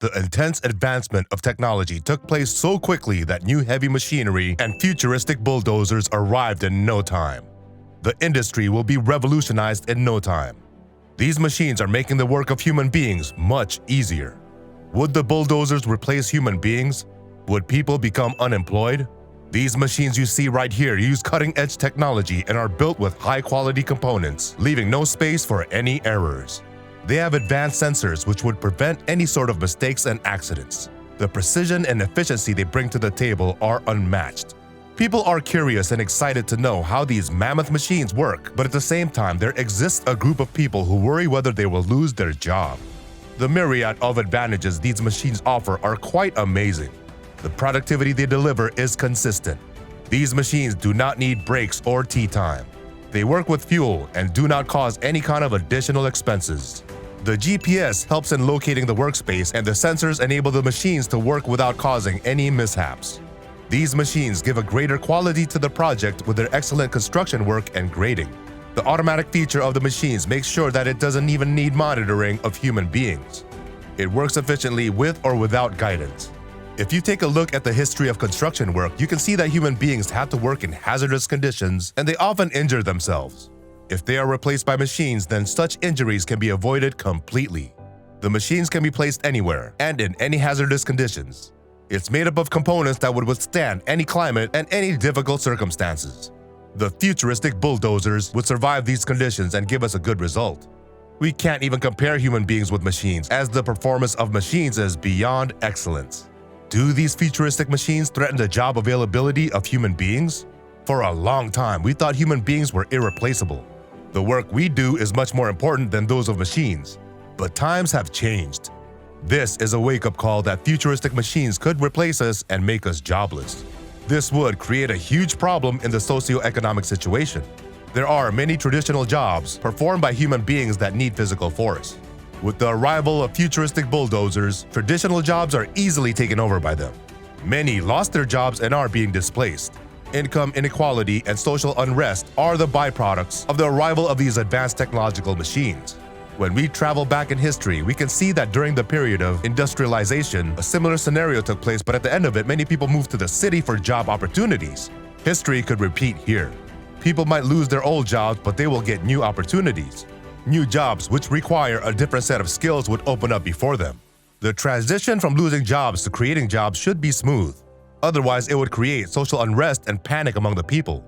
The intense advancement of technology took place so quickly that new heavy machinery and futuristic bulldozers arrived in no time. The industry will be revolutionized in no time. These machines are making the work of human beings much easier. Would the bulldozers replace human beings? Would people become unemployed? These machines you see right here use cutting-edge technology and are built with high-quality components, leaving no space for any errors. They have advanced sensors which would prevent any sort of mistakes and accidents. The precision and efficiency they bring to the table are unmatched. People are curious and excited to know how these mammoth machines work, but at the same time, there exists a group of people who worry whether they will lose their job. The myriad of advantages these machines offer are quite amazing. The productivity they deliver is consistent. These machines do not need breaks or tea time. They work with fuel and do not cause any kind of additional expenses. The GPS helps in locating the workspace, and the sensors enable the machines to work without causing any mishaps. These machines give a greater quality to the project with their excellent construction work and grading. The automatic feature of the machines makes sure that it doesn't even need monitoring of human beings. It works efficiently with or without guidance. If you take a look at the history of construction work, you can see that human beings have to work in hazardous conditions and they often injure themselves. If they are replaced by machines, then such injuries can be avoided completely. The machines can be placed anywhere and in any hazardous conditions. It's made up of components that would withstand any climate and any difficult circumstances. The futuristic bulldozers would survive these conditions and give us a good result. We can't even compare human beings with machines, as the performance of machines is beyond excellence. Do these futuristic machines threaten the job availability of human beings? For a long time, we thought human beings were irreplaceable. The work we do is much more important than those of machines. But times have changed. This is a wake-up call that futuristic machines could replace us and make us jobless. This would create a huge problem in the socio-economic situation. There are many traditional jobs performed by human beings that need physical force. With the arrival of futuristic bulldozers, traditional jobs are easily taken over by them. Many lost their jobs and are being displaced. Income inequality and social unrest are the byproducts of the arrival of these advanced technological machines. When we travel back in history, we can see that during the period of industrialization, a similar scenario took place, but at the end of it, many people moved to the city for job opportunities. History could repeat here. People might lose their old jobs, but they will get new opportunities. New jobs which require a different set of skills would open up before them. The transition from losing jobs to creating jobs should be smooth. Otherwise, it would create social unrest and panic among the people.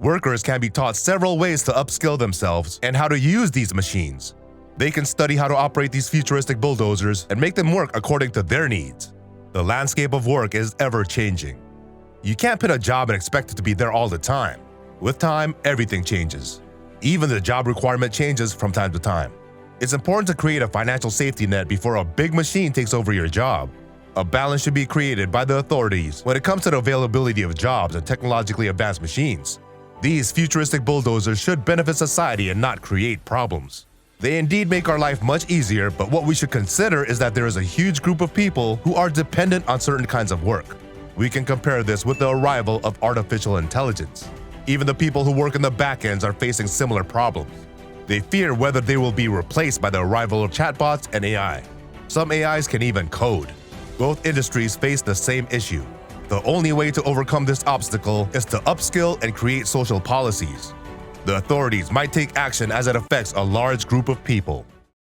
Workers can be taught several ways to upskill themselves and how to use these machines. They can study how to operate these futuristic bulldozers and make them work according to their needs. The landscape of work is ever-changing. You can't pick a job and expect it to be there all the time. With time, everything changes. Even the job requirement changes from time to time. It's important to create a financial safety net before a big machine takes over your job. A balance should be created by the authorities when it comes to the availability of jobs and technologically advanced machines. These futuristic bulldozers should benefit society and not create problems. They indeed make our life much easier, but what we should consider is that there is a huge group of people who are dependent on certain kinds of work. We can compare this with the arrival of artificial intelligence. Even the people who work in the backends are facing similar problems. They fear whether they will be replaced by the arrival of chatbots and AI. Some AIs can even code. Both industries face the same issue. The only way to overcome this obstacle is to upskill and create social policies. The authorities might take action as it affects a large group of people.